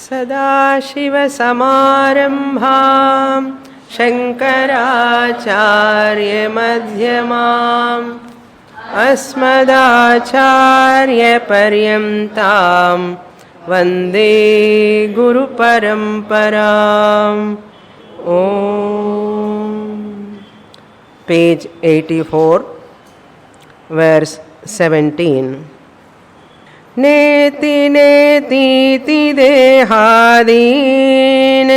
सदाशिवसमारम्भां शङ्कराचार्यमध्यमाम् अस्मदाचार्यपर्यन्तां वन्दे गुरुपरम्पराम् ॐ पेज 84 verse 17 नेति नेतीति देहादीन्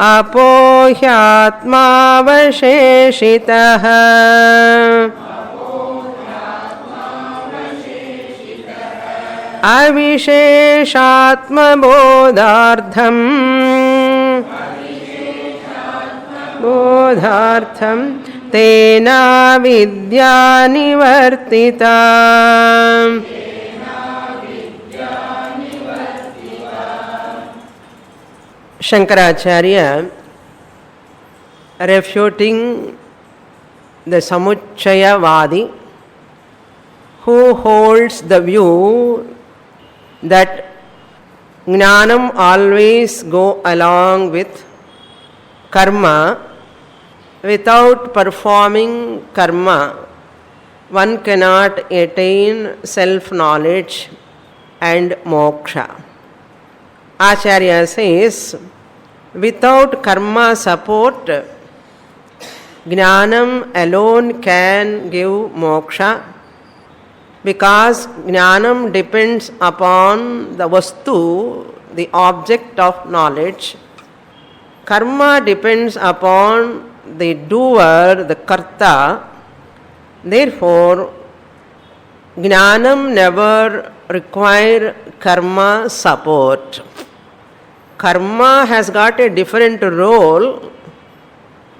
अपोह्यात्मावशेषितः अविशेषात्मबोधार्थं तेन विद्या निवर्तिता Shankaracharya refuting the Samuchayavadi who holds the view that Jnanam always go along with karma. Without performing karma, one cannot attain self-knowledge and moksha. Acharya says, without karma support, Jnanam alone can give moksha, because Jnanam depends upon the vastu, the object of knowledge. Karma depends upon the doer, the karta. Therefore, Jnanam never require karma support. Karma has got a different role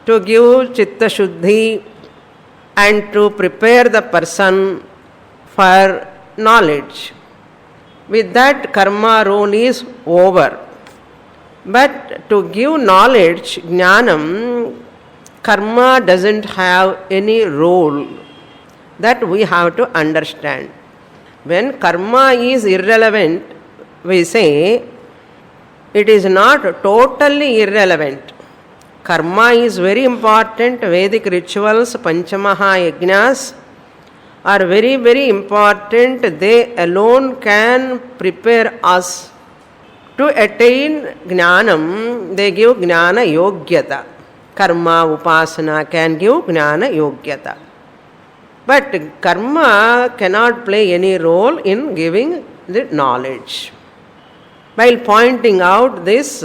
to give chitta shuddhi and to prepare the person for knowledge. With that, karma role is over. But to give knowledge, jnanam, karma doesn't have any role. That we have to understand. When karma is irrelevant, we say it is not totally irrelevant. Karma is very important. Vedic rituals, Panchamaha Yajnas are very, very important. They alone can prepare us to attain Jnanam. They give Jnana Yogyata. Karma, Upasana can give Jnana Yogyata. But karma cannot play any role in giving the knowledge. While pointing out this,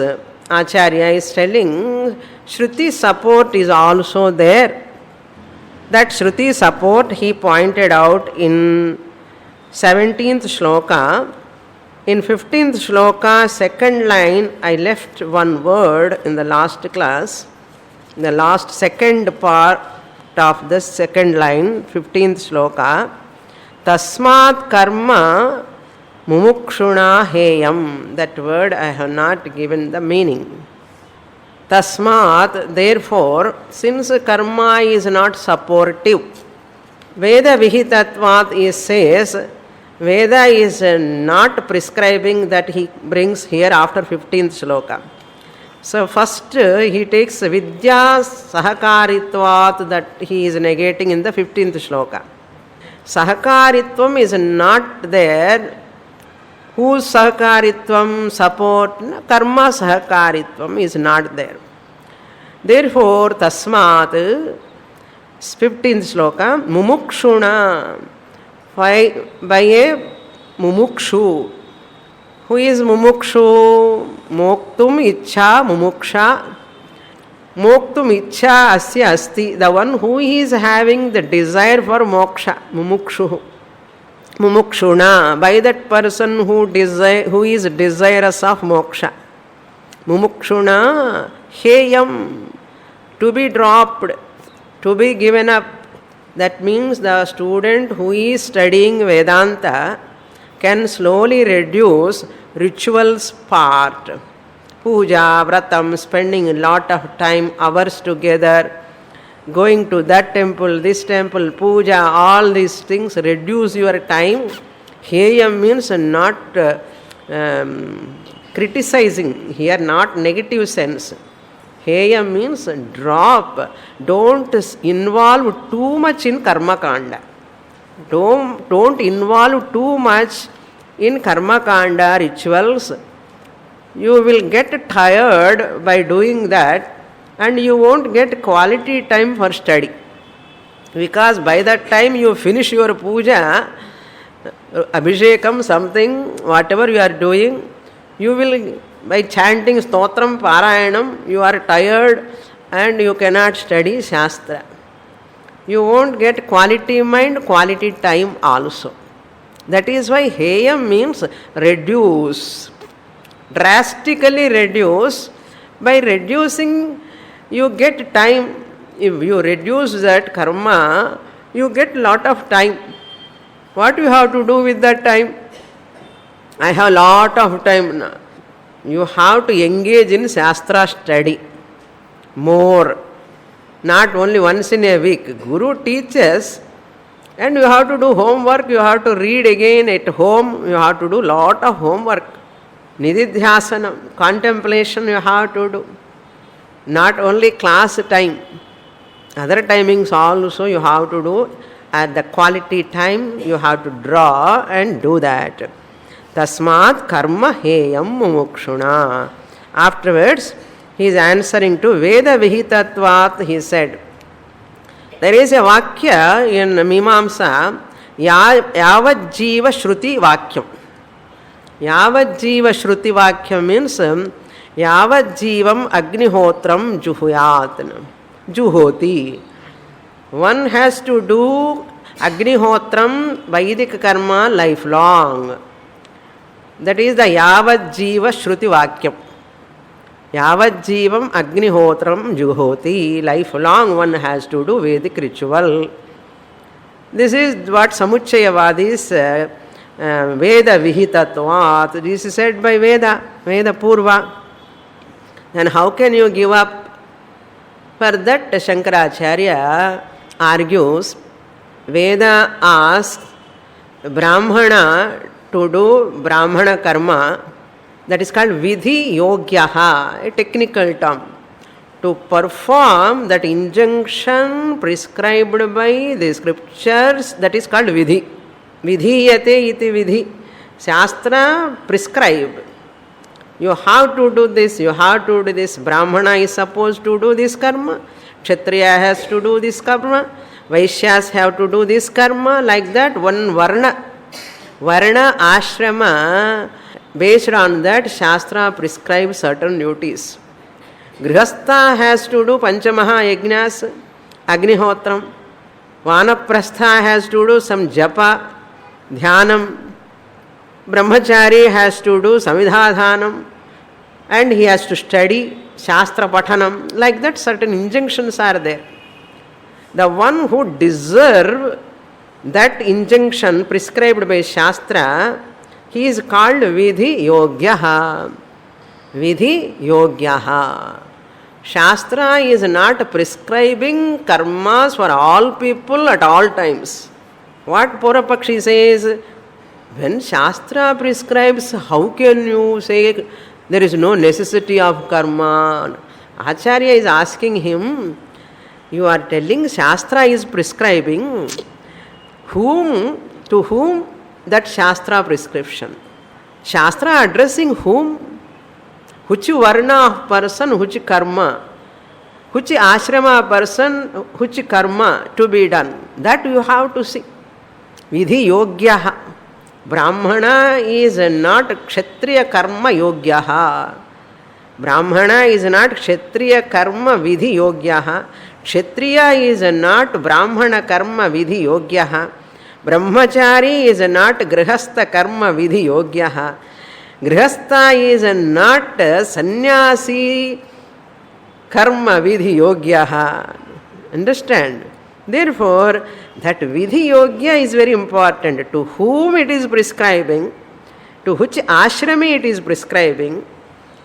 Acharya is telling Shruti support is also there. That Shruti support he pointed out in 17th shloka. In 15th shloka, second line, I left one word in the last class. The last second part of the second line, 15th shloka. Tasmat karma mumukshuna heyam. That word I have not given the meaning. Tasmat, therefore, since karma is not supportive, Veda vihitatvat says, Veda is not prescribing that he brings here after 15th shloka. So first he takes vidya sahakaritvat, that he is negating in the 15th shloka. Sahakaritvam is not there. Whose sahakaritvam support? Karma sahakaritvam is not there. Therefore, tasmat, 15th shloka, mumukshuna, by a mumukshu. Who is mumukshu? Moktum ichha mumuksha. Moktum ichha asya asti. The one who is having the desire for moksha, mumukshu. Mumukshuna, by that person who is desirous of moksha. Mumukshuna, heyam, to be dropped, to be given up. That means the student who is studying Vedanta can slowly reduce rituals part. Puja, vratam, spending a lot of time, hours together, going to that temple, this temple, puja, all these things reduce your time. Heyam means not criticizing here, not negative sense. Heyam means drop. Don't involve too much in karma kanda. Don't involve too much in karma kanda rituals. You will get tired by doing that, and you won't get quality time for study. Because by that time you finish your puja, abhishekam, something, whatever you are doing, you will, by chanting stotram, parayanam, you are tired and you cannot study Shastra. You won't get quality mind, quality time also. That is why heyam means reduce, drastically reduce. By reducing, you get time. If you reduce that karma, you get lot of time. What you have to do with that time? I have lot of time now. You have to engage in Shastra study more. Not only once in a week. Guru teaches, and you have to do homework, you have to read again at home, you have to do lot of homework. Nididhyasana, contemplation you have to do. Not only class time. Other timings also you have to do. At the quality time you have to draw and do that. Tasmat karma heyam mumukshuna. Afterwards, he is answering to Veda Vihitatvat, he said. There is a Vakya in Mimamsa, Yavad Jiva Shruti Vakyam. Yavad Jiva Shruti Vakyam means Yavad Jivam Agnihotram Juhuyat. Juhoti. One has to do Agnihotram, Vedic karma lifelong. That is the Yavad Jiva Shruti Vakyam. Yavad Jivam Agnihotram Juhoti. Lifelong one has to do Vedic ritual. This is what Samuchayavadis Veda Vihitatvat. This is said by Veda Purva. Then how can you give up? For that, Shankaracharya argues, Veda asks Brahmana to do Brahmana karma, that is called Vidhi Yogyaha, a technical term. To perform that injunction prescribed by the scriptures, that is called Vidhi. Vidhiyate iti Vidhi. Shastra prescribed. You have to do this, you have to do this. Brahmana is supposed to do this karma. Kshatriya has to do this karma. Vaishyas have to do this karma. Like that, one varna. Varna ashrama, based on that, Shastra prescribes certain duties. Grihastha has to do Panchamaha Yajnas, Agnihotram. Vanaprastha has to do some japa, dhyanam. Brahmachari has to do Samidhadhanam, and he has to study Shastra Pathanam. Like that, certain injunctions are there. The one who deserves that injunction prescribed by Shastra, he is called Vidhi Yogyaha. Vidhi Yogyaha. Shastra is not prescribing karmas for all people at all times. What Purapakshi says, when Shastra prescribes, how can you say there is no necessity of karma? Acharya is asking him, you are telling Shastra is prescribing, to whom that Shastra prescription? Shastra addressing whom? Which varna person, which karma? Which ashrama person, which karma to be done? That you have to see. Vidhi Yogyaha. Brahmana is not Kshatriya karma Yogyaha. Brahmana is not Kshatriya karma Vidhi Yogyaha. Kshatriya is not Brahmana karma Vidhi Yogyaha. Brahmachari is not Grihastha karma Vidhi Yogyaha. Grihastha is not Sannyasi karma Vidhi Yogyaha. Understand? Therefore, that Vidhi Yogya is very important. To whom it is prescribing, to which ashrami it is prescribing,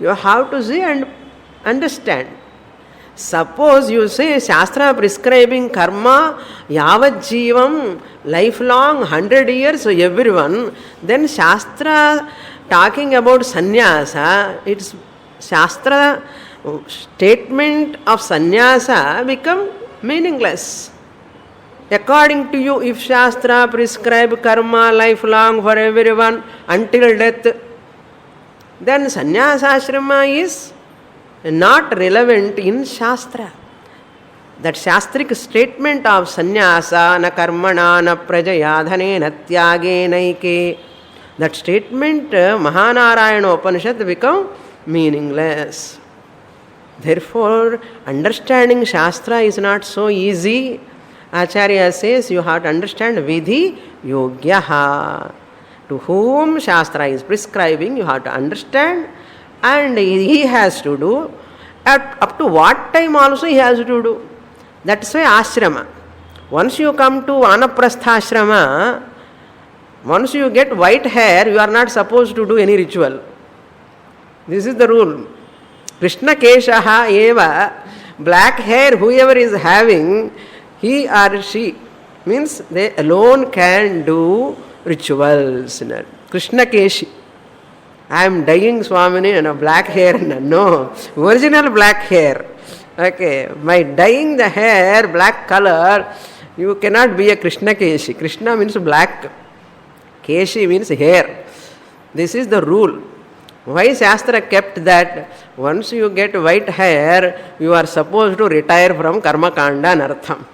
you have to see and understand. Suppose you say Shastra prescribing karma, yavat jivam, lifelong, 100 years, everyone, then Shastra talking about sannyasa, it's Shastra statement of sannyasa become meaningless. According to you, if Shastra prescribe karma lifelong for everyone until death, then sannyasa ashrama is not relevant in Shastra. That Shastric statement of sannyasa na karmana na prajaya dhane na tyage naike, that statement Mahanarayana Upanishad become meaningless. Therefore, understanding Shastra is not so easy. Acharya says you have to understand Vidhi Yogyaha. To whom Shastra is prescribing, you have to understand, and he has to do. Up to what time also he has to do. That's why ashrama. Once you come to Vanaprastha ashrama, once you get white hair, you are not supposed to do any ritual. This is the rule. Krishna Keshaha eva, black hair whoever is having, he or she, means they alone can do rituals. Krishna Keshi. I am dyeing Swamini and a black hair. No, original black hair. Okay, by dyeing the hair black color, you cannot be a Krishna Keshi. Krishna means black. Keshi means hair. This is the rule. Why Shastra kept that? Once you get white hair, you are supposed to retire from Karma Kanda Nartham.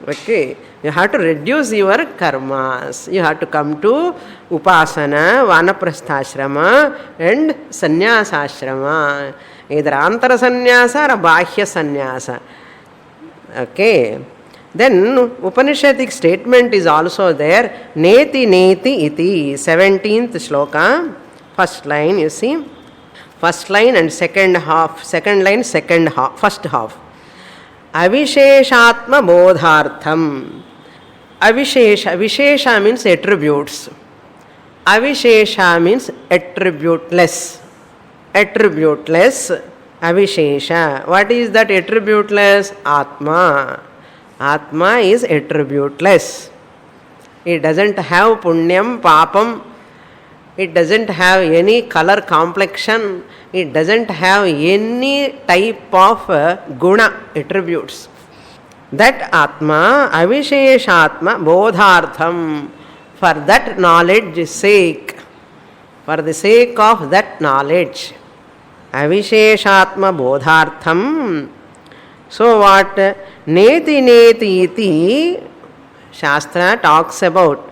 Okay, you have to reduce your karmas. You have to come to Upasana, Vanaprastha and Sannyasa ashrama. Either Antara Sannyasa or Bahya Sannyasa. Okay. Then Upanishadic statement is also there. Neti neti iti. 17th shloka. First line, you see. First line and second half. Second line, second half. First half. Avisheshatma bodhartham. Avishesha. Vishesha means attributes. Avishesha means attributeless. Attributeless. Avishesha. What is that attributeless? Atma. Atma is attributeless. It doesn't have punyam, papam. It doesn't have any color complexion. It doesn't have any type of guna attributes. That Atma, Avisheshatma, Bodhartham, for that knowledge sake, for the sake of that knowledge. Avisheshatma Bodhartham. So what? Neti neti iti, Shastra talks about.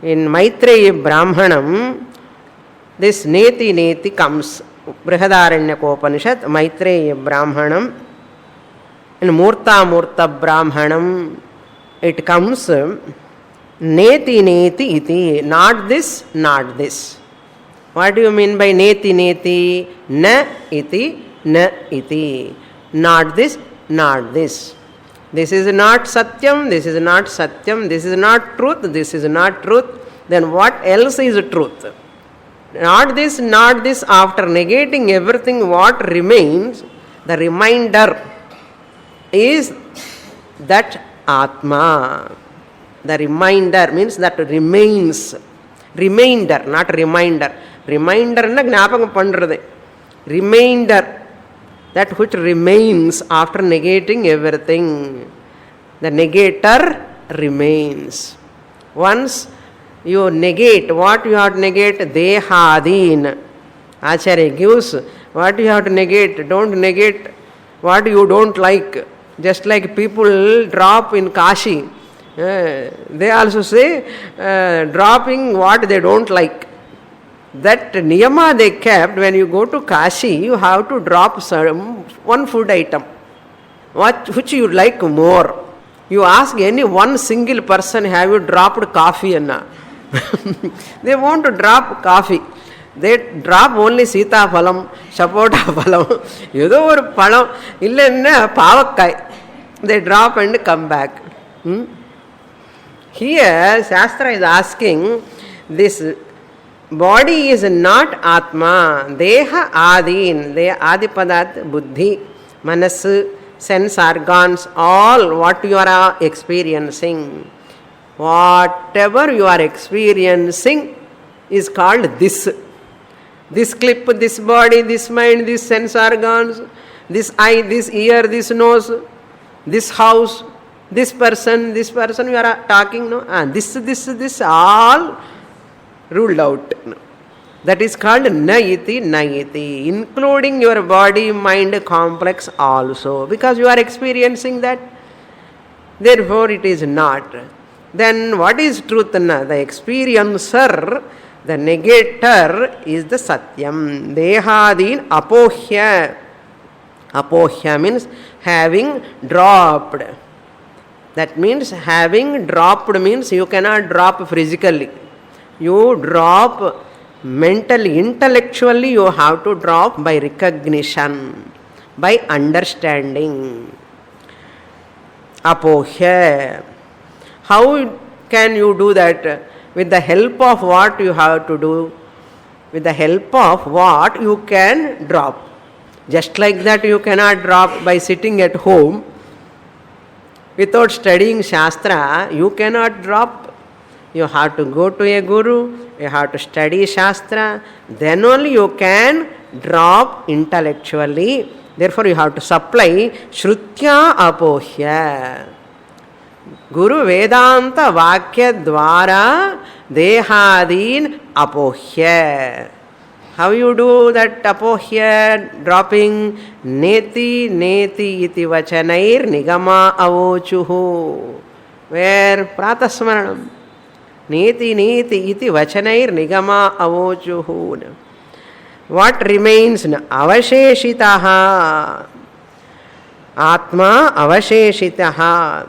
In Maitreya Brahmanam, this neti neti comes. Brihadaranyaka Maitreya Brahmanam. In Murta Brahmanam, it comes neti neti iti. Not this, not this. What do you mean by neti neti? Na iti, na iti. Not this, not this. This is not satyam, this is not satyam, this is not truth, this is not truth. Then what else is truth? Not this, after negating everything, what remains, the remainder is that Atma. The remainder means that remains. Remainder, not reminder. Reminder na gnapakam pandrathu. Remainder. That which remains after negating everything. The negator remains. Once you negate, what you have to negate? Dehadin. Acharya gives what you have to negate. Don't negate what you don't like. Just like people drop in Kashi. They also say dropping what they don't like. That niyama they kept, when you go to Kashi, you have to drop one food item, which you like more. You ask any one single person, have you dropped coffee? They want to drop coffee. They drop only Sita Phalam, Sapota Phalam, Yudo or Palam, Ilena Pavakai. They drop and come back. Here, Shastra is asking, this body is not Atma, Deha Adin, Deha Adipadat Buddhi. Manasu, sense organs, all what you are experiencing. Whatever you are experiencing is called this. This clip, this body, this mind, this sense organs, this eye, this ear, this nose, this house, this person you are talking, no? This all ruled out. That is called na-iti, including your body, mind complex also. Because you are experiencing that, therefore it is not. Then what is truth? Na? The experiencer, the negator is the satyam. Dehadin apohya. Apohya means having dropped. That means having dropped means you cannot drop physically. You drop mentally, intellectually you have to drop by recognition, by understanding. Apohya. How can you do that? With the help of what you have to do? With the help of what you can drop. Just like that you cannot drop by sitting at home. Without studying Shastra, you cannot drop. You have to go to a guru, you have to study Shastra, then only you can drop intellectually. Therefore you have to supply Shrutya Apohya. Guru Vedanta Vakya Dvara Dehadin Apohya. How you do that apohya, dropping? Neti iti vachanair nigama avochuhu. Where? Pratasmaranam. Neti iti vachanair nigama avochuhu. What remains? Avasheshitaha. Atma avasheshitaha.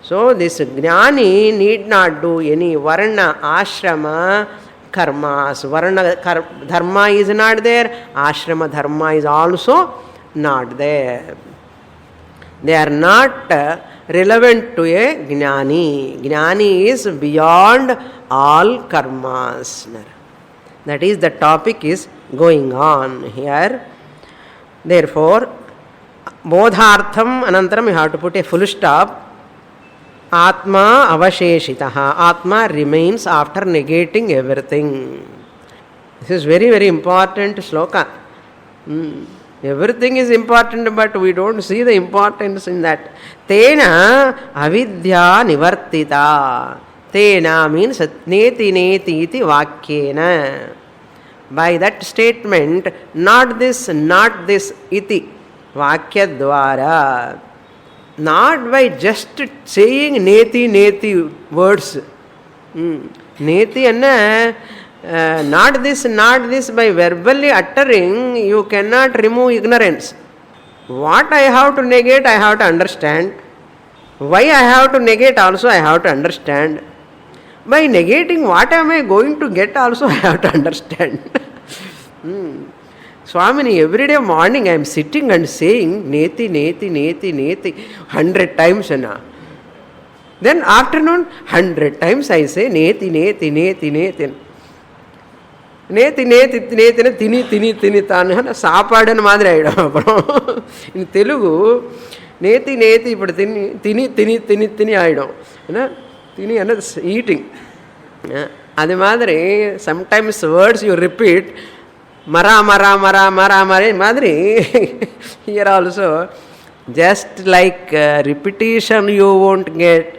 So this jnani need not do any varna, ashrama, karmas. Varna dharma is not there, ashrama dharma is also not there. They are not relevant to a jnani. Jnani is beyond all karmas. That is, the topic is going on here. Therefore, bodhartham anantaram you have to put a full stop. Atma avasheshitaha. Atma remains after negating everything. This is very, very important sloka. Everything is important, but we don't see the importance in that. Tena avidya nivartita. Tena means neti iti vakyena. By that statement, not this iti vakya dvara. Not by just saying neti words. Neti and not this by verbally uttering, you cannot remove ignorance. What I have to negate, I have to understand. Why I have to negate also, I have to understand. By negating what am I going to get also, I have to understand. Swamini, every day morning I am sitting and saying neti 100 times. Then afternoon 100 times I say neti. Tini tanu saapadana madri aidum. In Telugu, neti ipudu tini aidum. Tini another eating. Adi madri sometimes words you repeat. Mara madri. Here also, just like repetition you won't get.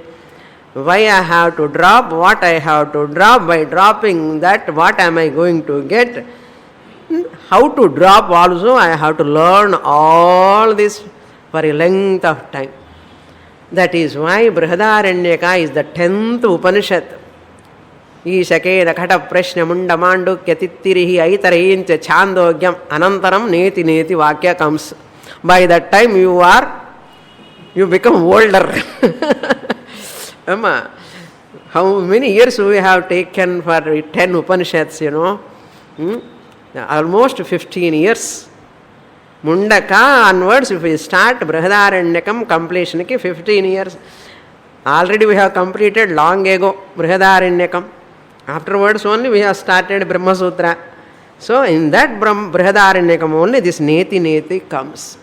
Why I have to drop, what I have to drop, by dropping that, what am I going to get? How to drop also, I have to learn all this for a length of time. That is why Brihadaranyaka is the 10th Upanishad. Ishakeda Kata Prashna Mundamandu Kyatittirihi Aitarayincha Chandogyam Anantaram Neti Vakya comes. By that time you become older. How many years we have taken for 10 Upanishads, Almost 15 years. Mundaka onwards, if we start Brihadaranyakam completion, 15 years. Already we have completed long ago Brihadaranyakam. Afterwards only we have started Brahma Sutra. So in that Brihadaranyakam only this neti comes.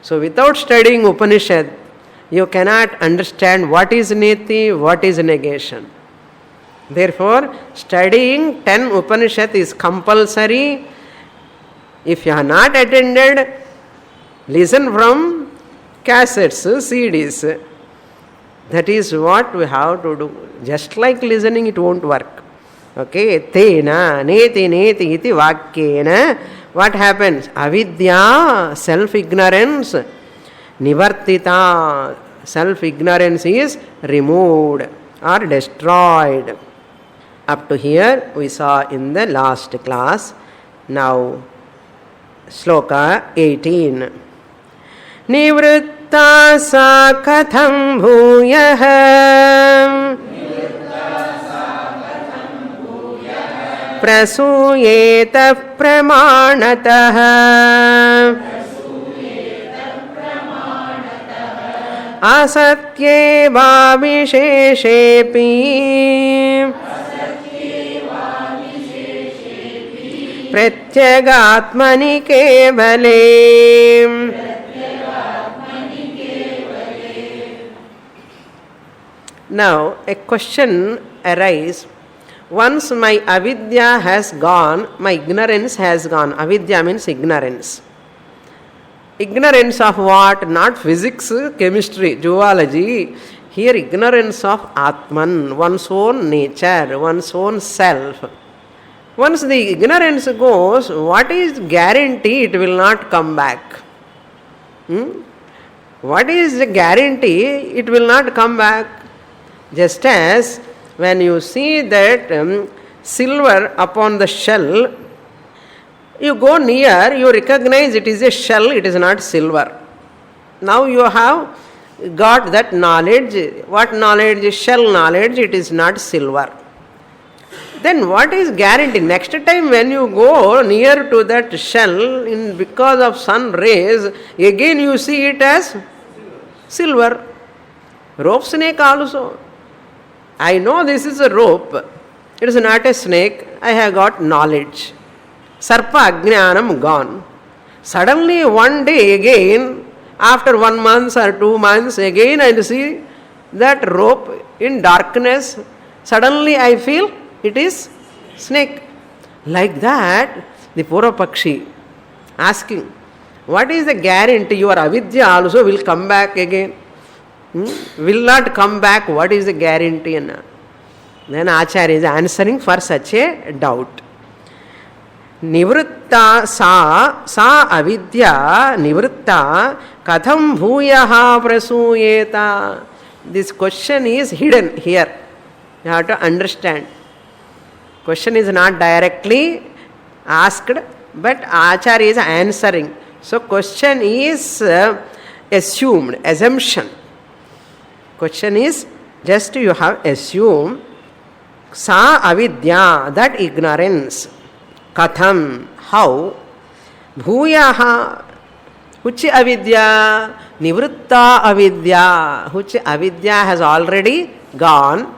So without studying Upanishad, you cannot understand what is neti, what is negation. Therefore, studying 10 Upanishad is compulsory. If you have not attended, listen from cassettes, CDs. That is what we have to do. Just like listening, it won't work. Okay, tena, neti, neti, iti vakyena. What happens? Avidya, self-ignorance, nivartita, self-ignorance is removed or destroyed. Up to here we saw in the last class. Now, sloka 18. Nivritta sa katham bhuyah प्रसूयेत प्रमाणतः असत्ये वा विशेषेऽपि प्रत्यगात्मनि केवले. Now a question arises. Once my avidya has gone, my ignorance has gone. Avidya means ignorance. Ignorance of what? Not physics, chemistry, zoology. Here ignorance of Atman, one's own nature, one's own self. Once the ignorance goes, what is guarantee it will not come back? What is the guarantee it will not come back? Just as when you see that silver upon the shell, you go near, you recognize it is a shell, it is not silver. Now you have got that knowledge. What knowledge? Shell knowledge, it is not silver. Then what is guarantee? Next time when you go near to that shell, because of sun rays, again you see it as silver. Rope snake also. I know this is a rope. It is not a snake. I have got knowledge. Sarpa ajnanam gone. Suddenly one day again, after 1 month or 2 months, again I see that rope in darkness. Suddenly I feel it is snake. Like that, the Purvapakshi asking, what is the guarantee your avidya also will come back again? Will not come back, what is the guarantee? Then Acharya is answering for such a doubt. Nivritta sa avidya nivritta katham bhuyaha prasuyeta. This question is hidden here. You have to understand. Question is not directly asked, but Acharya is answering. So question is assumed, assumption. Question is just you have assumed sa avidya, that ignorance. Katham, how? Bhuyaha, which avidya? Nivritta avidya, which avidya has already gone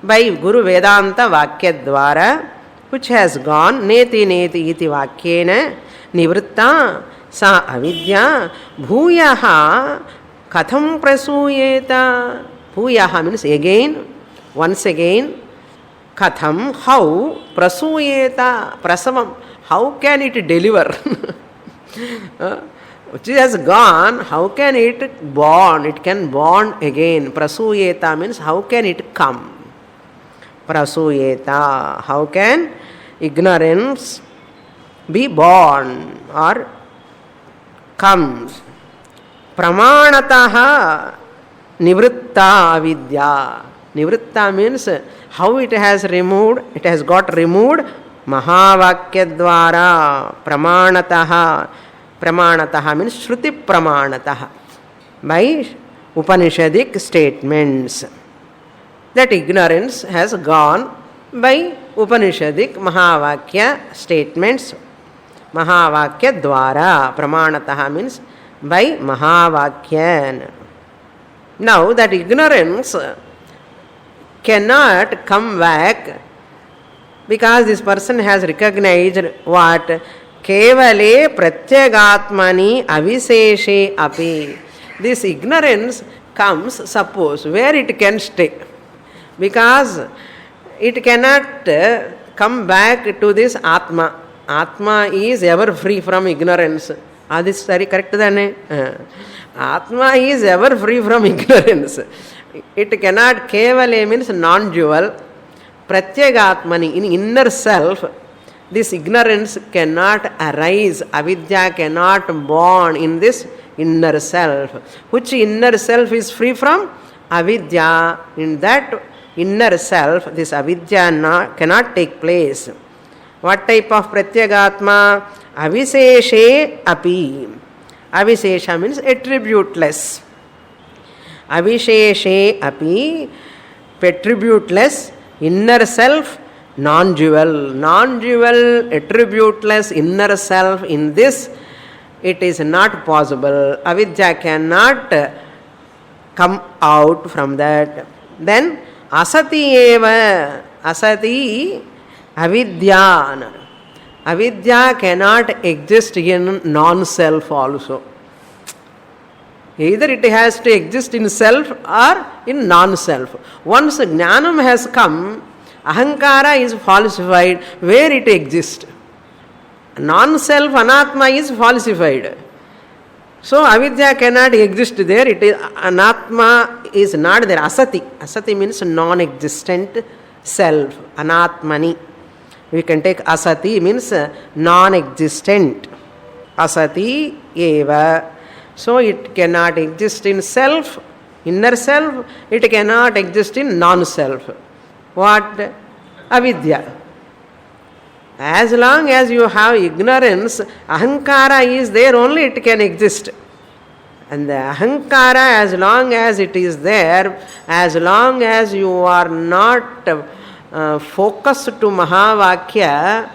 by Guru Vedanta Vakya Dwara, which has gone. Neti neti iti vakyena nivritta sa avidya bhuyaha katham prasuyeta. Bhuyaha means again, once again. Katham, how? Prasuyeta, prasavam, how can it deliver? Which has gone, how can it born? It can born again. Prasuyeta means how can it come? Prasuyeta, how can ignorance be born or comes? Pramanataha nivritta avidya. Nivritta means how it has removed, it has got removed. Mahavakya dwara pramanataha. Pramanataha means Shruti pramanataha, by Upanishadic statements. That ignorance has gone by Upanishadic Mahavakya statements. Mahavakya dwara pramanataha means by Mahavakya. Now that ignorance cannot come back because this person has recognized what? Kevale pratyagatmani aviseshe api. This ignorance comes, suppose, where it can stay. Because it cannot come back to this Atma. Atma is ever free from ignorance. This is very correct. Atma is ever free from ignorance. It cannot, Kevale means non-dual. Pratyagatmani, in inner self, this ignorance cannot arise. Avidya cannot born in this inner self. Which inner self is free from? Avidya. In that inner self, this avidya cannot take place. What type of pratyagatma? Aviseshe api. Avisesha means attributeless. Avisheshe api, attributeless, inner self, non-dual. Non-dual, attributeless, inner self, in this, it is not possible. Avidya cannot come out from that. Then, asati eva, asati avidya. Avidya cannot exist in non-self also. Either it has to exist in self or in non-self. Once jnanam has come, ahankara is falsified where it exists. Non-self anatma is falsified. So avidya cannot exist there. It is anatma is not there. Asati. Asati means non-existent self. Anatmani. We can take asati means non-existent. Asati eva. So it cannot exist in self, inner self, it cannot exist in non-self. What? Avidya. As long as you have ignorance, ahankara is there, only it can exist. And the ahankara, as long as it is there, as long as you are not focused to Mahavakya,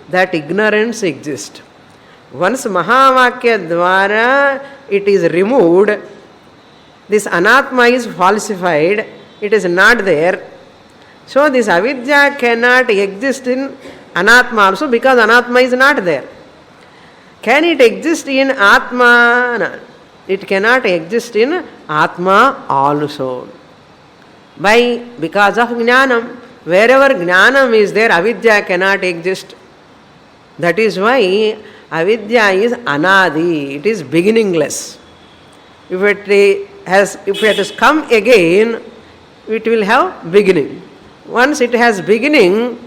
that ignorance exists. Once Mahavakya dvara it is removed, this anatma is falsified, it is not there. So this avidya cannot exist in anatma also because anatma is not there. Can it exist in atma? No. It cannot exist in atma also. Why? Because of jnanam. Wherever jnanam is there, avidya cannot exist. That is why avidya is anadi, it is beginningless. If it has come again, it will have beginning. Once it has beginning,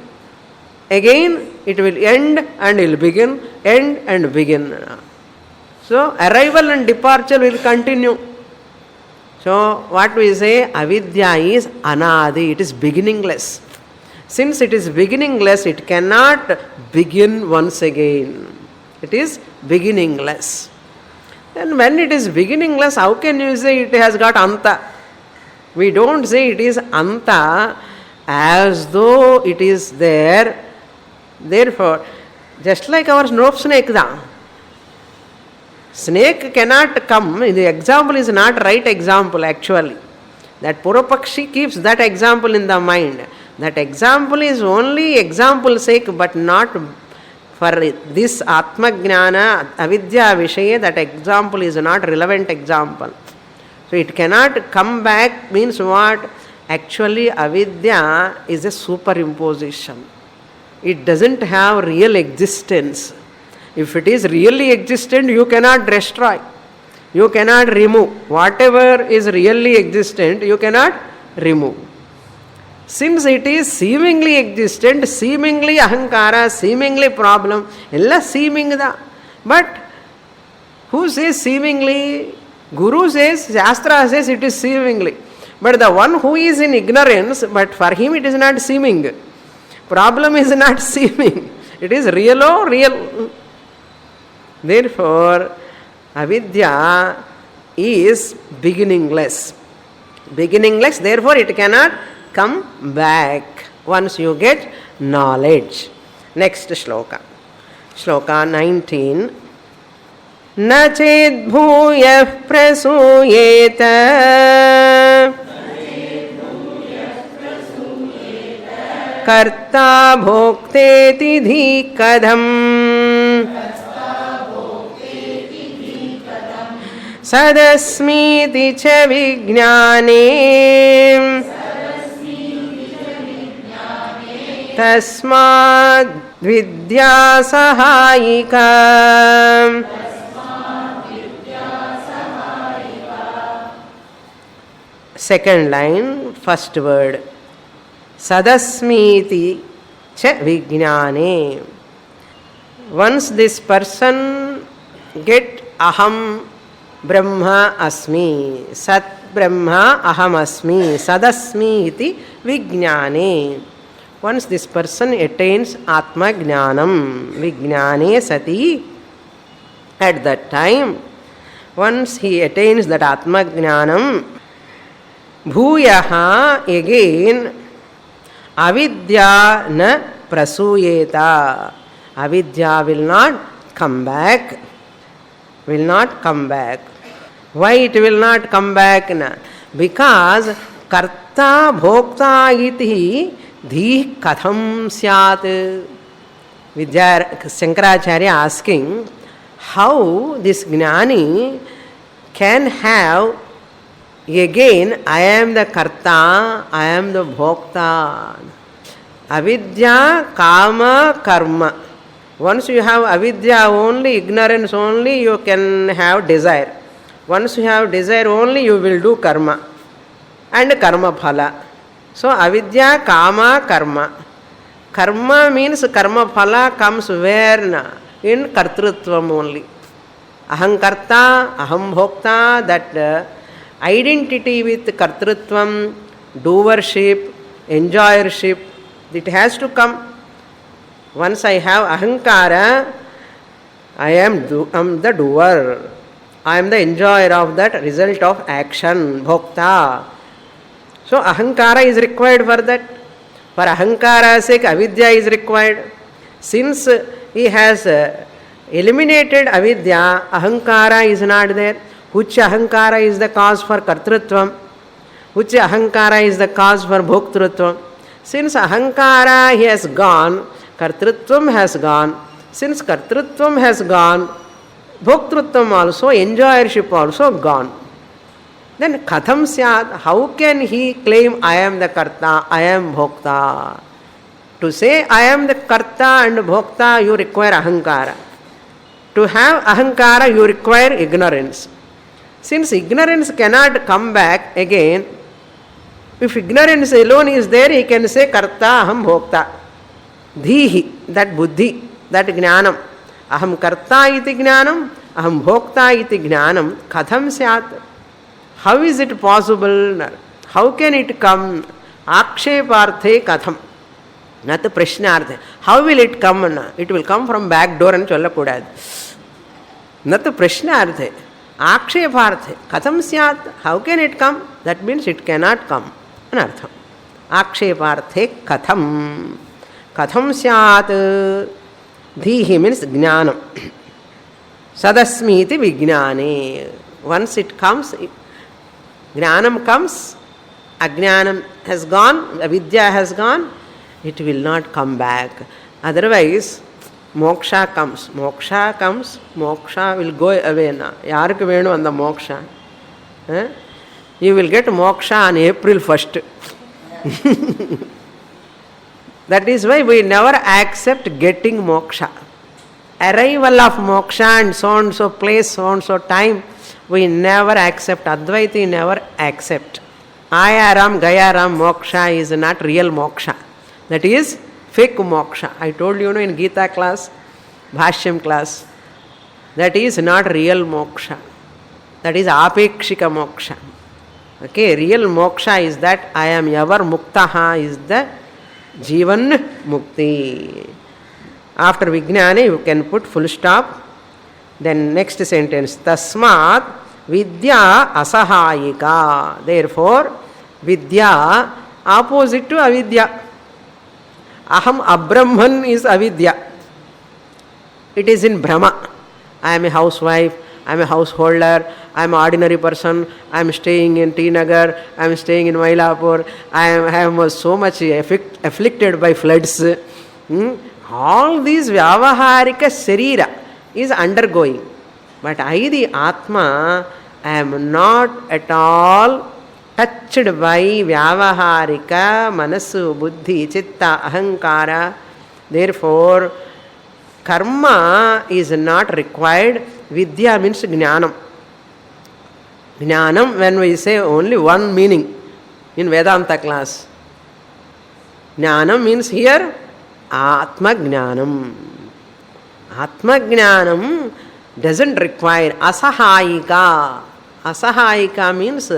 again it will end and will begin, end and begin. So arrival and departure will continue. So what we say, avidya is anadi, it is beginningless. Since it is beginningless, it cannot begin once again. It is beginningless. Then when it is beginningless, how can you say it has got anta? We don't say it is anta as though it is there. Therefore, just like our rope snake, snake cannot come. The example is not right example actually. That Purapakshi keeps that example in the mind. That example is only example sake, but not for this Atma Jnana, Avidya Vishaye, that example is not relevant example. So it cannot come back means what? Actually Avidya is a superimposition. It doesn't have real existence. If it is really existent, you cannot destroy. You cannot remove. Whatever is really existent, you cannot remove. Since it is seemingly existent, seemingly ahankara, seemingly problem, ella seeming da. But who says seemingly? Guru says, Shastra says it is seemingly. But the one who is in ignorance, but for him it is not seeming. Problem is not seeming. It is real or real. Therefore, avidya is beginningless. Beginningless, therefore it cannot come back once you get knowledge. Next shloka. Shloka 19. Na ched bhuyah prasuyeta karta bhokteti dhi kadham सदस्मीति च विज्ञाने तस्माद् विद्या सहायिका. Second line, first word. Sadasmiti cha vijnane. Once this person get aham brahma asmi, sat brahma aham asmi, sadasmi iti vijnane. Once this person attains atma jnanam, vijnane sati, at that time, once he attains that atma jnanam, bhuyaha, again, avidya na prasuyeta. Avidya will not come back. Will not come back. Why it will not come back? Na? Because karta bhokta iti dhi katham syat. Shankaracharya asking how this jnani can have again, I am the karta, I am the bhokta. Avidya, kama, karma. Once you have avidya only, ignorance only, you can have desire. Once you have desire only, you will do karma. And karma phala. So avidya, kama, karma. Karma means karma phala comes where? Na? In kartrutvam only. Aham karta, aham bhokta, that identity with kartrutvam, doership, enjoyership, it has to come. Once I have ahankara, I am the doer. I am the enjoyer of that result of action, bhokta. So ahankara is required for that. For ahankara's sake, avidya is required. Since he has eliminated avidya, ahankara is not there. Which ahankara is the cause for kartrutvam? Which ahankara is the cause for bhoktrutvam? Since ahankara he has gone, kartrutvam has gone. Since kartrutvam has gone, bhoktrutvam also, enjoyership also gone. Then katham syat, how can he claim I am the karta, I am bhokta? To say I am the karta and bhokta, you require ahankara. To have ahankara, you require ignorance. Since ignorance cannot come back again, if ignorance alone is there, he can say karta, aham bhokta. Dhihi, that buddhi, that jnanam. Aham karta iti jnanam, aham bhokta iti jnanam. Katham syat. How is it possible? How can it come? Aksheparthe katham. Not the prashnarthe. How will it come? It will come from back door and chollakudad. Not the prashnarthe. Aksheparthe. Katham syat. How can it come? That means it cannot come. Anartham. Aksheparthe katham. Katham syat. Dhihi means jnanam. Sadasmiti vijnane. Once it comes, jnanam comes, ajnanam has gone, avidya has gone, it will not come back. Otherwise, moksha comes. Moksha comes, moksha will go away now. Yarku venu and the moksha. You will get moksha on April 1st. That is why we never accept getting moksha. Arrival of moksha and so place, so and so time, we never accept. Advaiti never accept. Ayaram, Gayaram moksha is not real moksha. That is fake moksha. I told you in Gita class, Bhashyam class, that is not real moksha. That is apekshika moksha. Okay, real moksha is that I am ever muktaha, is the Jivan Mukti. After Vijnane, you can put full stop. Then next sentence, Tasmat Vidya Asahayika. Therefore, Vidya opposite to Avidya. Aham Abrahman is Avidya. It is in Brahma. I am a housewife, I am a householder, I am an ordinary person, I am staying in T Nagar, I am staying in Mailapur, I am so much afflicted by floods. All these Vyavaharika Sarira is undergoing. But I, the Atma, I am not at all touched by vyavaharika, manasu, buddhi, chitta, ahankara. Therefore, karma is not required. Vidya means jnanam. Jnanam, when we say only one meaning in Vedanta class. Jnanam means here Atma Jnanam. Atma Jnanam doesn't require asahayika. Asahayika means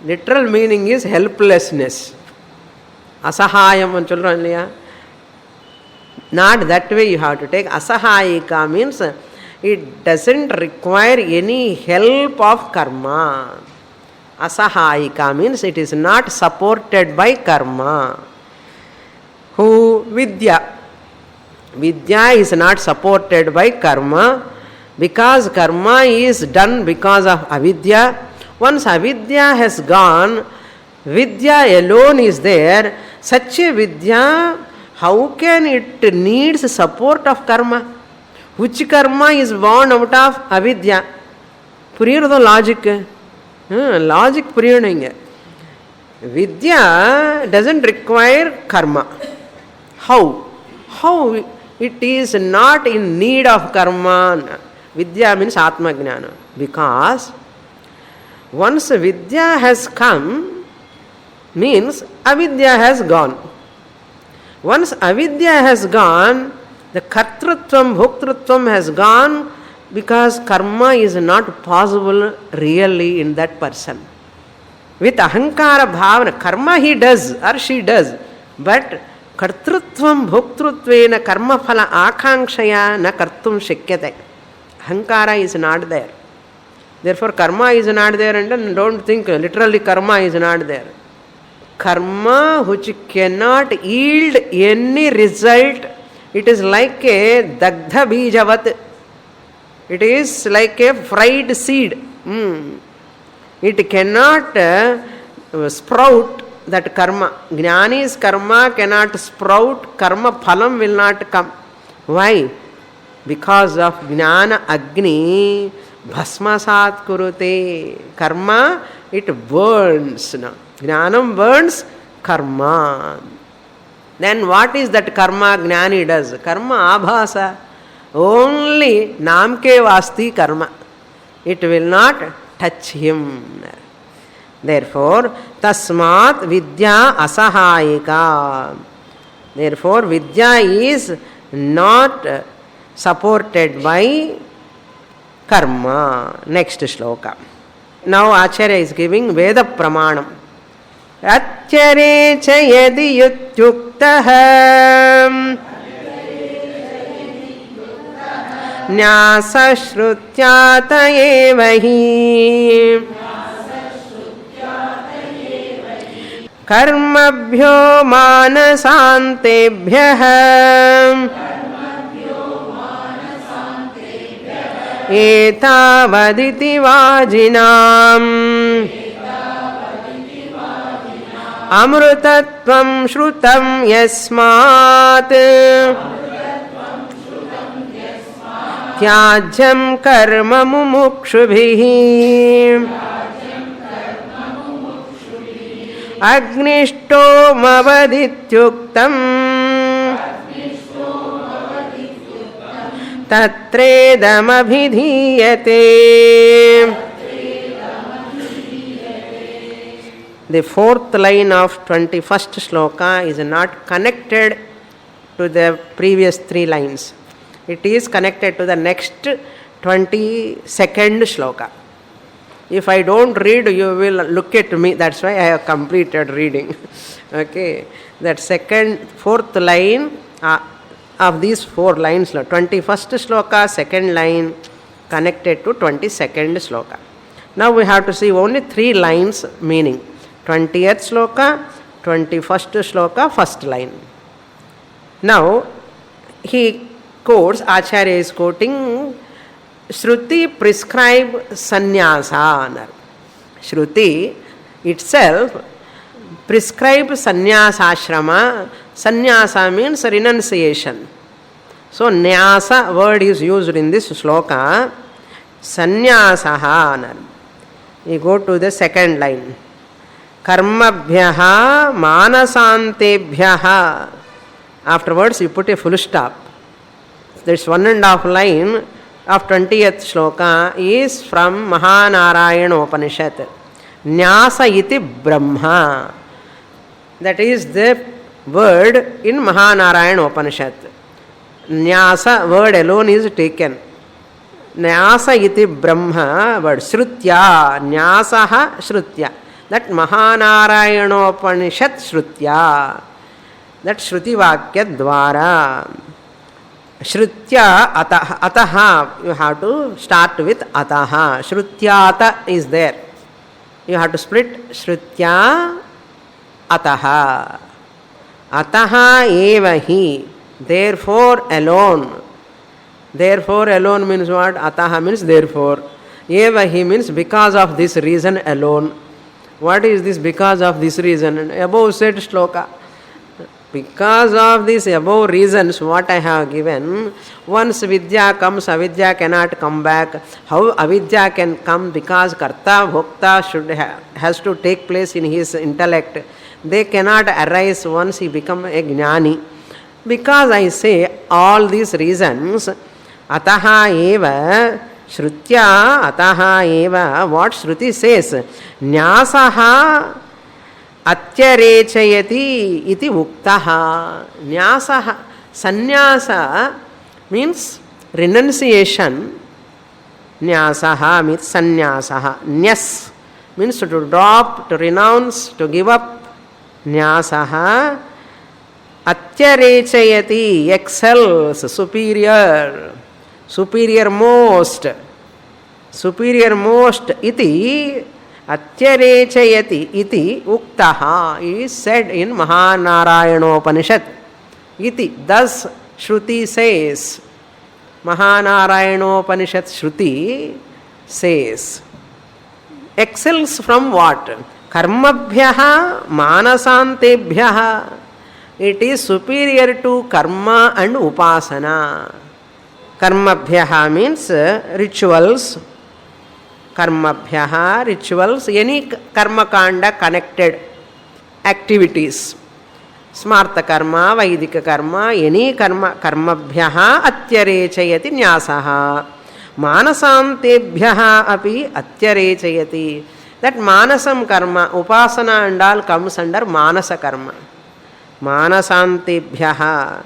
literal meaning is helplessness. Asahayam and children. Not that way you have to take. Asahayika means it doesn't require any help of karma. Asahayika means it is not supported by karma. Who? Vidya. Vidya is not supported by karma because karma is done because of avidya. Once avidya has gone, vidya alone is there. Such a vidya, how can it needs support of karma? Which karma is born out of avidya? Puriyarado logic. Logic puriyanenge. Vidya doesn't require karma. How? How it is not in need of karma? Vidya means Atma Jnana. Because once vidya has come, means avidya has gone. Once avidya has gone, the kartrutvam, bhoktrutvam has gone because karma is not possible really in that person. With ahankara bhavana, karma he does or she does, but kartrutvam bhoktruttvena karma phala akhankshaya na kartum shakyate. Ahankara is not there. Therefore karma is not there, and don't think literally karma is not there. Karma which cannot yield any result, it is like a dagdha bijavat. It is like a fried seed. It cannot sprout that karma. Jnani's karma cannot sprout, karma phalam will not come. Why? Because of jnana agni bhasmasat kurute. Karma, it burns. No? Jnanam burns karma. Then what is that karma jnani does? Karma abhasa. Only namke vasti karma. It will not touch him. Therefore, tasmat vidya asahayika. Therefore, vidya is not supported by karma. Next shloka. Now Acharya is giving Veda Pramanam. Achyare cha yadi yutyuktah Nysa श्रुत्यात एव हि कर्मभ्यो मानसान्तेभ्यः एतावदिति वाजिनाम् अमृतत्वं श्रुतं यस्मात् त्याज्यं कर्म मुमुक्षुभिः अग्निष्टोमवदित्युक्तम् तत्रेदमभिधीयते. The fourth line of 21st shloka is not connected to the previous three lines. It is connected to the next 22nd shloka. If I don't read, you will look at me. That's why I have completed reading. Okay. That fourth line of these four lines, 21st shloka, second line, connected to 22nd shloka. Now we have to see only three lines meaning. 20th shloka, 21st shloka, first line. Now, he quotes, Acharya is quoting, Shruti prescribe sannyasa. Shruti itself prescribes sannyasashrama. Sannyasa means renunciation. So, nyasa word is used in this shloka. Sannyasaha. You go to the second line. Karmabhyaha manasantebhyaha. Afterwards, you put a full stop. This 1.5 line of 20th shloka is from Mahanarayana Upanishad. Nyasa iti Brahma. That is the word in Mahanarayana Upanishad. Nyasa word alone is taken. Nyasa iti Brahma word. Shrutya. Nyasaha Shrutya. That Mahanarayana Upanishad Shrutya. That Shruti Vakya Dwara. Shrutya ataha. You have to start with ataha. Shrutyata is there. You have to split Shrutya ataha. Ataha eva hi. Therefore alone. Therefore alone means what? Ataha means therefore. Eva hi means because of this reason alone. What is this because of this reason? Above said shloka. Because of these above reasons what I have given, once vidya comes, avidya cannot come back. How avidya can come? Because karta, bhokta has to take place in his intellect. They cannot arise once he become a jnani. Because I say all these reasons, ataha eva, shrutya ataha eva, what Shruti says, nyasaha atyarechayati iti uktaha. Nyasaha, sannyasa means renunciation. Nyasaha means sannyasaha. Nyas means to drop, to renounce, to give up. Nyasaha atyarechayati, excels, superior, superior most iti atyarechayati iti uktaha is said in Mahanarayana Upanishad. Iti, thus Shruti says. Mahanarayana Upanishad Shruti says. Excels from what? Karmabhyaha manasantebhyaha. It is superior to karma and upasana. Karmabhyaha means rituals. Karmabhyaha, rituals, any karma kanda connected activities. Smarta karma, Vaidika karma, any karma, karmabhyaha atyarechayati nyasaha. Manasantebhyaha api atyarechayati. That manasam karma, upasana and all comes under manasa karma. Manasantebhyaha.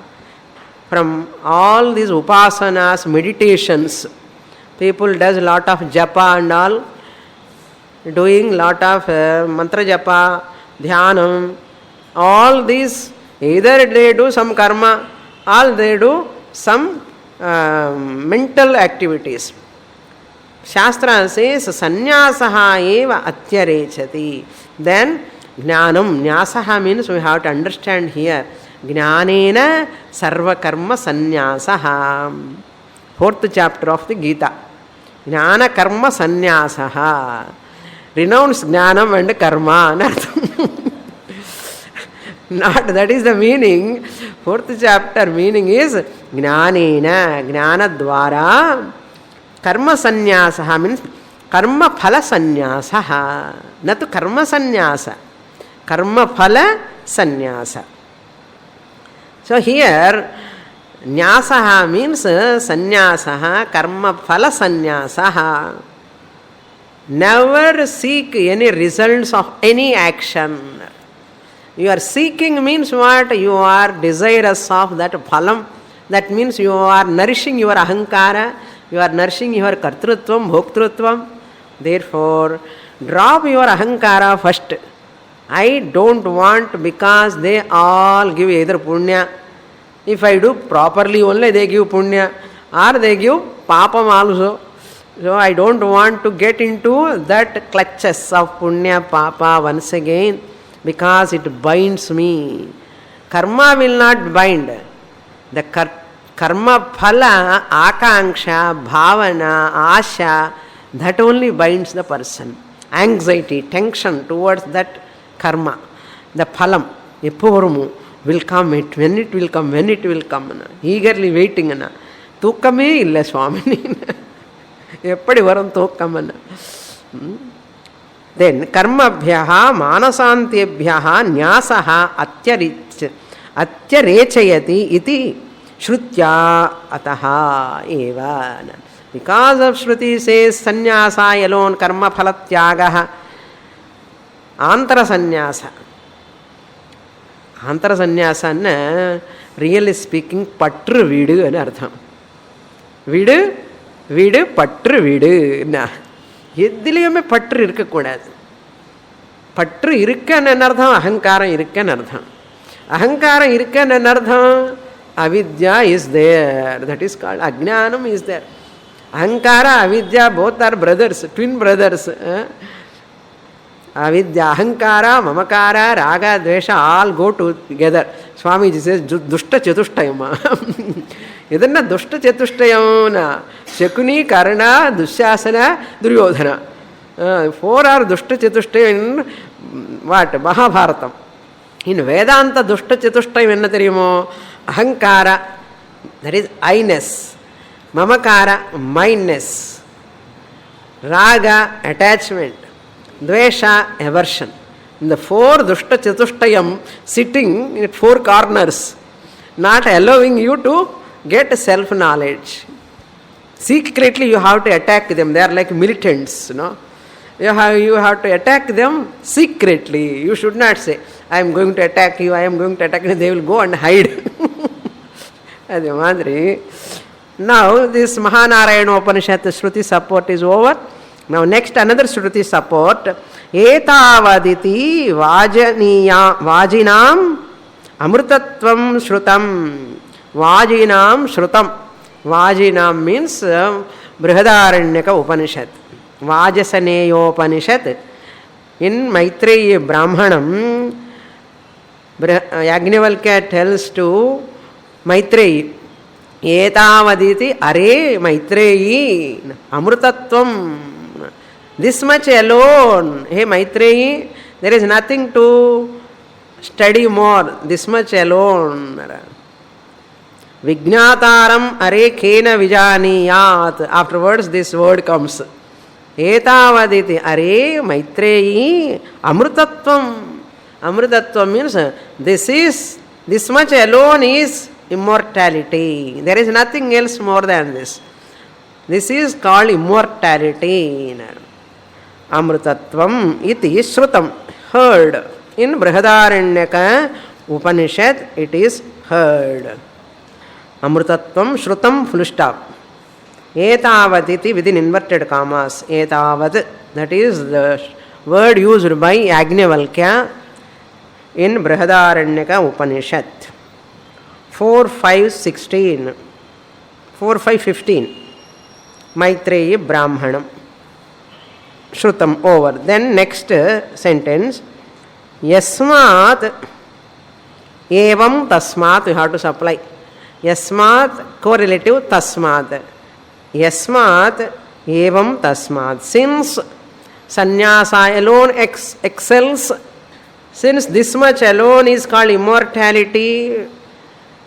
From all these upasanas, meditations, people does lot of japa and all, doing lot of mantra japa, dhyanam, all these, either they do some karma or they do some mental activities. Shastra says sannyasaha eva atyarechati. Then jnanam, nyasaha means we have to understand here. Jnanena sarva karma sannyasaha. 4th chapter of the Gita. Jnana karma sannyasaha. Renounce jnanam and karma. Not that is the meaning. 4th chapter meaning is jnanena, jnana dwara karma sannyasaha means karma phala sannyasaha. Not karma sannyasa. Karma phala sannyasa. So here Nyasaha means sannyasaha, karma phala sannyasaha. Never seek any results of any action. You are seeking means what? You are desirous of that phalam. That means you are nourishing your ahankara, you are nourishing your kartrutvam, bhoktrutvam. Therefore, drop your ahankara first. I don't want because they all give either punya. If I do properly only they give punya or they give papam also. So I don't want to get into that clutches of punya papa once again because it binds me. Karma will not bind. The karma phala, akanksha, bhavana, asha, that only binds the person. Anxiety, tension towards that karma, the phalam, eppovarumu will come, when it will come, when it will come. Eagerly waiting. Tukame illa Swamini. Eppadi varam tukkamana. then karmabhyaha manasantebhyaha nyasaha atyarechayati iti shrutya ataha eva. Because of Shruti says sannyasa alone, karma phalatyagaha, antara sannyasa. Antara sannyasa anna really speaking patru vidu anu artham. Vidu vidu patru vidu na. எதிலையுமே பற்று இருக்கக்கூடாது. பற்று இருக்கன்னு என்ன அர்த்தம்? அகங்காரம் இருக்கன்னு அர்த்தம். அகங்காரம் இருக்கன்னு என்ன அர்த்தம்? Avidya is there, that is called ajnanam is there. Ahankara avidya both are brothers, twin brothers. Avidya ahankara mamakara raga dvesha all go together. Swamiji says dushta சதுஷ்டயமா. ಇದನ್ನು ದುಷ್ಟ ಚತುಷ್ಟಯಂನ Shakuni Karna Dushasana Duryodhana, 4 are dushta chatushtaya in what ಮಹಾಭಾರತಂ. ಇನ್ನು ವೇದಾಂತ ದುಷ್ಟ ಚತುಷ್ಟಯಂ என்ன தெரியுமோ? ಅಹಂಕಾರ, ದಟ್ ಈಸ್ ಐನೆಸ್, ಮಮಕಾರ ಮೈಂಡ್ನೆಸ್, ರಾಗ ಅಟ್ಯಾಚ್ಮೆಂಟ್, ದ್ವೇಷ ಎವರ್ಷನ್. இந்த 4 dushta chatushtayam sitting at 4 corners, not allowing you to get self-knowledge. Secretly you have to attack them. They are like militants, no? You have to attack them secretly. You should not say, I am going to attack you, I am going to attack you. They will go and hide. Adi madri. Now this Mahanarayana Upanishad Shruti support is over. Now next another Shruti support. Etavaditi vajinam amrutatvam shrutam. Vajinam shrutam. Vajinam means Brihadaranyaka Upanishad. Vajasaneyopanishad. In Maitreyi Brahmanam, Yajnavalkya tells to Maitreyi, Etavaditi are Maitreyi amrutatvam. This much alone, hey Maitreyi, there is nothing to study more. This much alone. Vijnataram are kena vijaniyat. Afterwards this word comes. Etavaditi are Maitreyi amrutatvam. Amrutatvam means this much alone is immortality. There is nothing else more than this. This is called immortality. Amrutatvam iti shrutam, heard. In Brihadaranyaka Upanishad it is heard. Amrutatvam shrutam full stop. Etavaditi within inverted commas. Etavad, that is the word used by Yajnavalkya in Brihadaranyaka Upanishad. 4.5.16 4.5.15 Maitreyi Brahmanam. Shrutam over. Then next sentence. Yasmat evam tasmat, you have to supply. Yasmat correlative tasmat. Yasmat evam tasmat. Since sannyasa alone excels, since this much alone is called immortality,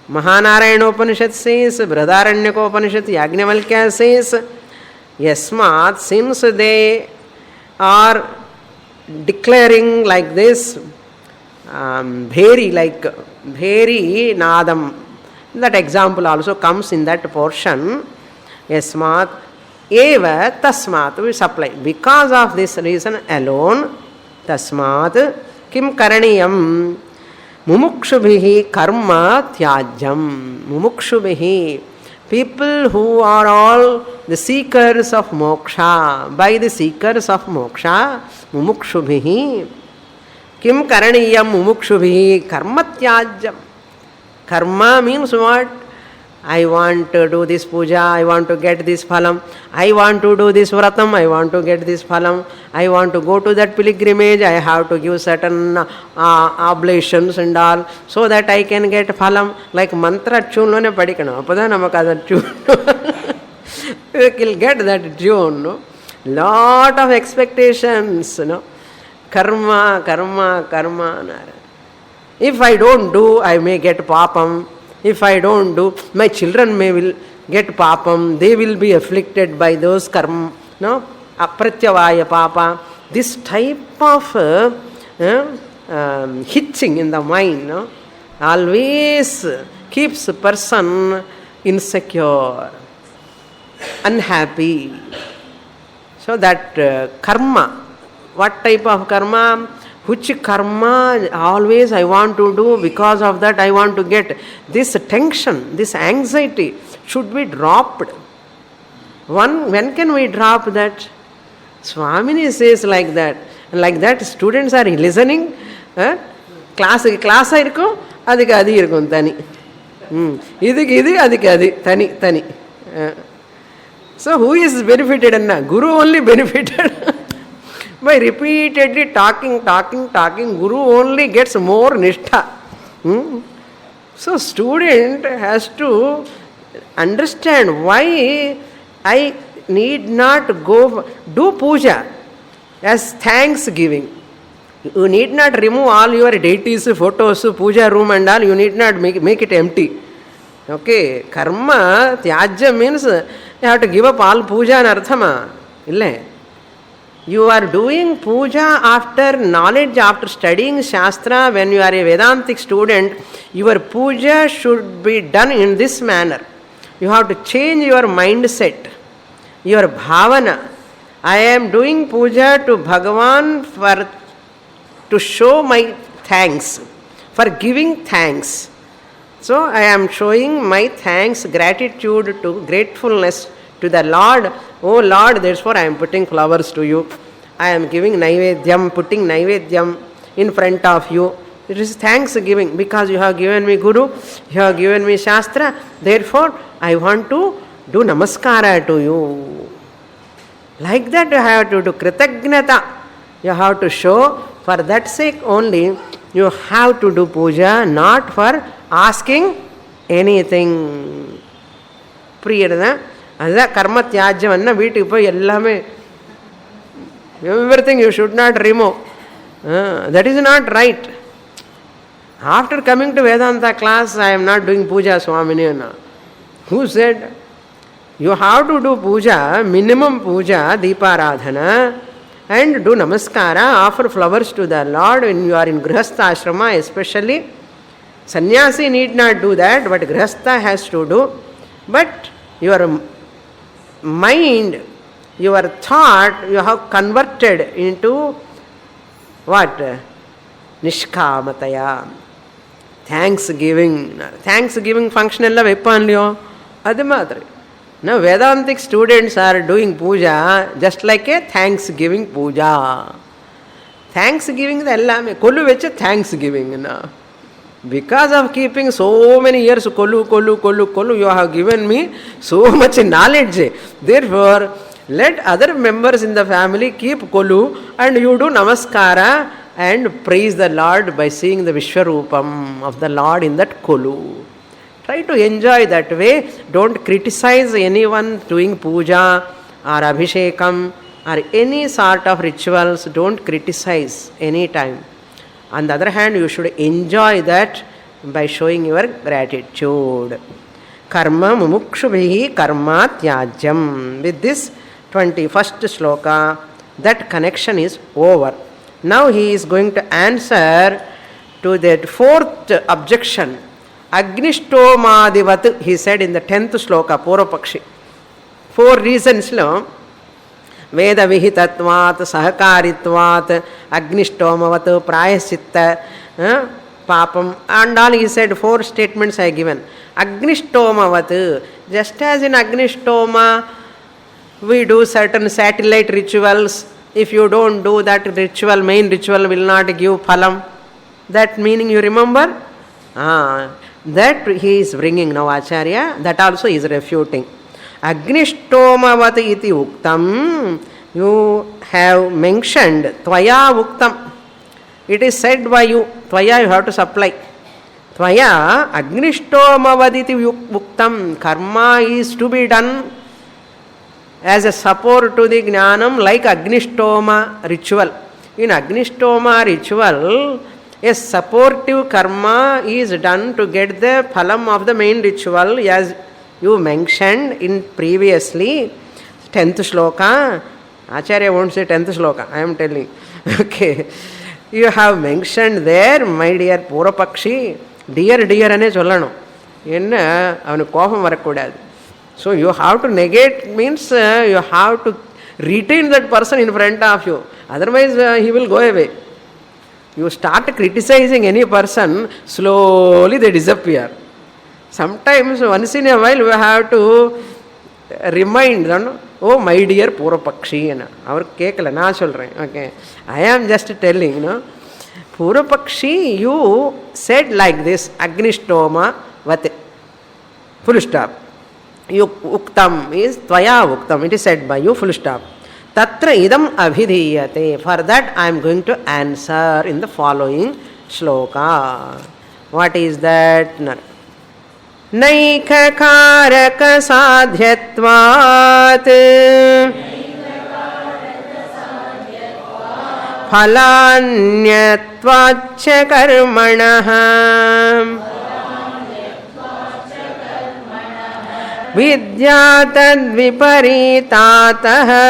Mahanarayana Upanishad says, Brihadaranyaka Upanishad, Yajnavalkya says, Yasmat, since they are declaring like this, bheri, like bheri nadam, that example also comes in that portion. Yasmat eva tasmat, we supply. Because of this reason alone, tasmat kim karaniyam mumukshubhihi karma tyajam. Mumukshubhihi, people who are all the seekers of moksha, by the seekers of moksha, mumukshubhihi. Kim karaniyam mumukshubhihi karma tyajam. Karma means what? I want to do this puja, I want to get this phalam. I want to do this vratam, I want to get this phalam. I want to go to that pilgrimage, I have to give certain oblations and all, so that I can get phalam. Like mantra tune lone padikana, appada namakada tune. You will get that tune, no? Lot of expectations, no? Karma, karma, karma. If I don't do, I may get papam. If I don't do, my children will get papam. They will be afflicted by those karma, no? Apratyavaya papa. This type of hitching in the mind always keeps a person insecure, unhappy. So that karma, what type of karma? Which karma always I want to do, because of that I want to get. This tension, this anxiety should be dropped. When can we drop that? Swamini says like that. And like that students are listening. Class இருக்கும் அதுக்கு அது இருக்கும் தனி, இதுக்கு இது அதுக்கு அது தனி தனி. So who is benefited? Guru only benefited. By repeatedly talking, Guru only gets more nishtha. So student has to understand why I need not do puja as thanksgiving. You need not remove all your deities, photos, puja room and all. You need not make it empty. Okay, karma tyajya means you have to give up all puja and arthama. Ille. You are doing puja after knowledge, after studying Shastra. When you are a Vedantic student, your puja should be done in this manner. You have to change your mindset, your bhavana. I am doing puja to Bhagavan to show my thanks, for giving thanks. So I am showing my thanks, gratitude, to gratefulness to the Lord. Oh Lord, therefore I am putting flowers to you. I am giving naivedyam, putting naivedyam in front of you. It is thanksgiving, because you have given me Guru, you have given me Shastra. Therefore I want to do namaskara to you. Like that you have to do kritagnata. You have to show. For that sake only you have to do puja, not for asking anything. புரியுறதா? அதுதான் கர்ம தியாஜ்யம்னா வீட்டுக்கு போய் எல்லாமே everything you should not remove. That is not right. After coming to Vedanta class, I am not doing puja, Swamini. Who said? You have to do puja, minimum puja, deeparadhana, and do namaskara, offer flowers to the Lord when you are in grihastha ashrama especially. Sannyasi need not do that, but grihastha has to do. But your mind, your thought, you have converted into what? Nishkamataya. Thanksgiving function ella veppanliyo adu madri. Now Vedantic students are doing puja just like a thanksgiving puja. Thanksgiving ellame kollu vecha thanksgiving na. Because of keeping so many years kollu, you have given me so much knowledge. Therefore let other members in the family keep kollu and you do namaskara and praise the Lord by seeing the Vishwarupam of the Lord in that kollu. Try to enjoy that way. Don't criticize anyone doing puja or abhishekam or any sort of rituals. Don't criticize any time. On the other hand, you should enjoy that by showing your gratitude. Karma mumukshubhihi karma tyajyam. With this 21st sloka, that connection is over. Now he is going to answer to that fourth objection. Agnishtomadivat, he said in the 10th sloka, Purvapakshi. 4 reasons lo. Veda vihitatvat, sahakaritvat, agnishtomavat, prayaschitta, papam, and all he said 4 statements I given. Agnishtomavat, just as in Agnishtoma we do certain satellite rituals. If you don't do that ritual, main ritual will not give phalam. That meaning you remember? That he is bringing now, Acharya. That also is refuting. Agnishtomavat iti uktam. You have mentioned tvaya uktam. It is said by you. Tvaya you have to supply. Tvaya agnishtomavat iti uktam. Karma is to be done as a support to the jnanam, like Agnishtoma ritual. In Agnishtoma ritual, a supportive karma is done to get the phalam of the main ritual, as you mentioned in previously 10th shloka. Acharya won't say 10th shloka, I am telling. Okay. You have mentioned there, my dear Purapakshi, dear ane sollano. Enna avanu kofam varakudadu. So you have to negate means you have to retain that person in front of you. Otherwise he will go away. You start criticizing any person, slowly they disappear. Sometimes once in a while we have to remind them, oh my dear Purapakshi, our kekala na solren. Okay, I am just telling, Purapakshi, you said like this, Agnishtoma vate, full stop. You uktam is tvaya uktam, it is said by you, full stop. Tatra idam abhidhiyate. For that I am going to answer in the following shloka. What is that? Naika karaka sadhyatvat phalanyatvacha karmanah vidya tad viparitataha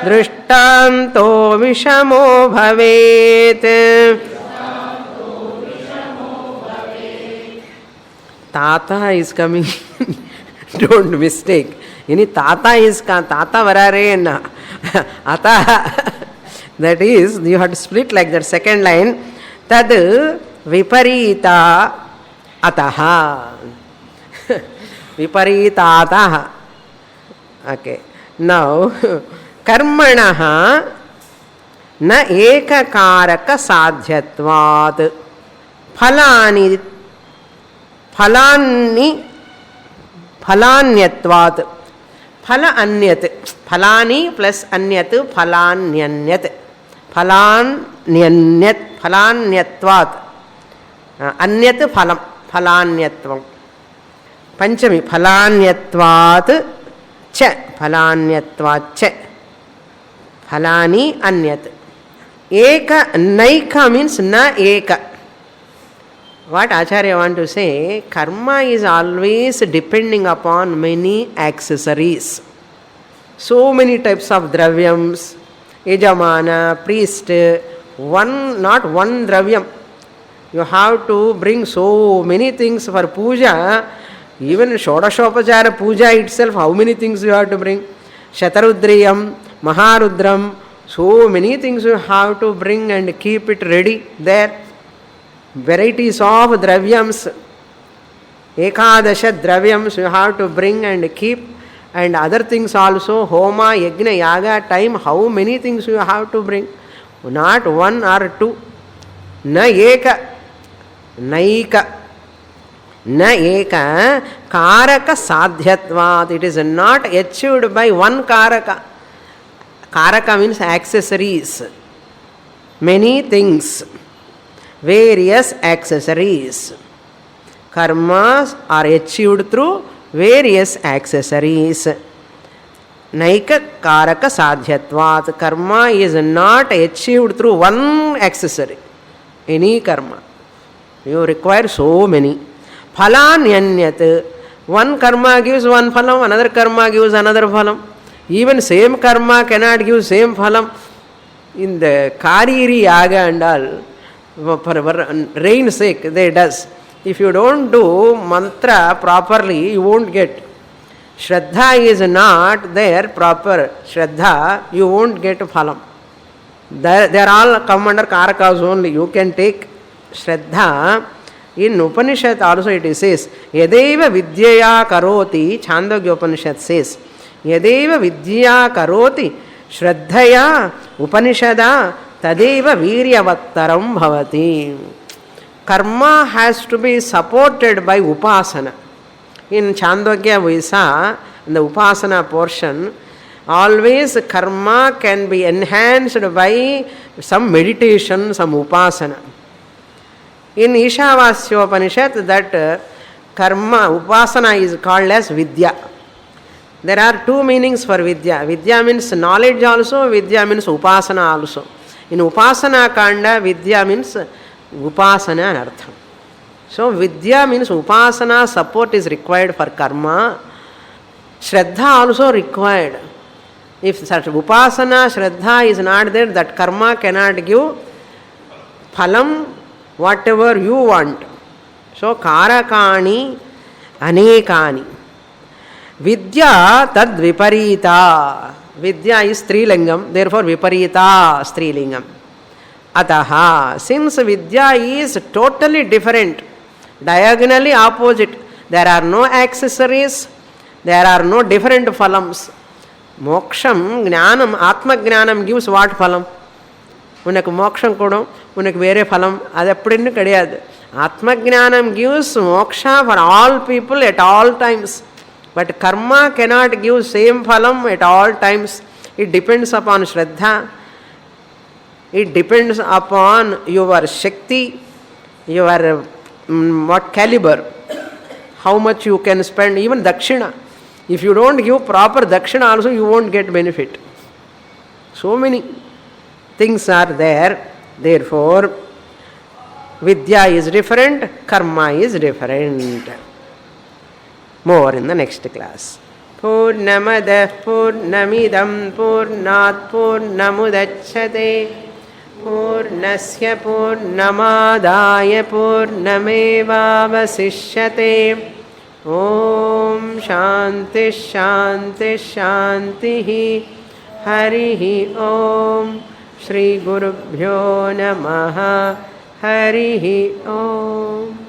drishtanto vishamo bhavet. Tata is coming. Don't mistake. Any Tata is Tata varare na. Ata. That is, you have to split like that. Second line. Tad viparita ataha. Viparitataha. Okay. Now, karmanaha na ekakaraka sadhyatvat phalani phalanyatvat phala anyat phalani plus anyat phalanyanyat phalanyatvat anyat phalam phalanyatvam panchami phalanyatvat cha phalanyatvat cha phalani anyat eka naika means na eka. What Acharya want to say, karma is always depending upon many accessories. So many types of dravyams, yajamana, priest, not one dravyam. You have to bring so many things for puja. Even Shodashopachara puja itself, how many things you have to bring? Shatarudriyam, Maharudram, so many things you have to bring and keep it ready there. Varieties of dravyams, ekadasha dravyams you have to bring and keep, and other things also, homa, yajna, yaga, time, how many things you have to bring? Not one or two. Na eka, naika, na eka, karaka sadhyatvat. It is not achieved by one karaka. Karaka means accessories. Many things. Various accessories. Karmas are achieved through various accessories. Naika karaka sadhyatvat. Karma is not achieved through one accessory. Any karma. You require so many. Phalanyanyat. One karma gives one phalam, another karma gives another phalam. Even same karma cannot give same phalam. In the Kariri Yaga and all, for rain's sake, they does. If you don't do mantra properly, you won't get. Shraddha is not there proper. Shraddha, you won't get phalam. They are all come under karakas only. You can take Shraddha. In Upanishad also it says, Yadeva vidyaya karoti, Chandogya Upanishad says, Yadeva vidyaya karoti, Shraddhaya Upanishada, Tadeva Viryavattaram Bhavati. Karma has to be supported by Upasana. In Chandogya we saw, in the Upasana portion, always karma can be enhanced by some meditation, some Upasana. In Ishavasyopanishad, that karma, Upasana is called as Vidya. There are two meanings for Vidya. Vidya means knowledge also, Vidya means Upasana also. In Upasana Kanda, Vidya means Upasana and Artham. So Vidya means Upasana support is required for karma. Shraddha also required. If such upasana, Shraddha is not there, that karma cannot give phalam, whatever you want. So, karakani anekani. Vidya tad viparita. Vidya is Strilingam, therefore viparita Strilingam. Ataha, since Vidya is totally different, diagonally opposite, there are no accessories, there are no different phalams. Moksham, Jnanam, Atma Jnanam gives what phalam? Unak moksham kodam, unak vere phalam, adu eppadinnu kediyadu. Atma Jnanam gives moksha for all people at all times. But karma cannot give same phalam at all times. It depends upon Shraddha. It depends upon your Shakti, your what caliber, how much you can spend, even Dakshina. If you don't give proper Dakshina also, you won't get benefit. So many things are there. Therefore, Vidya is different, Karma is different. More in the next class. Purnamadah Purnamidam Purnat Purnamudachyate Purnasya Purnamadaya Purnamevavasishyate. Om Shanti Shanti Shanti Harihi Om Shri Gurubhyo Namaha Harihi Om.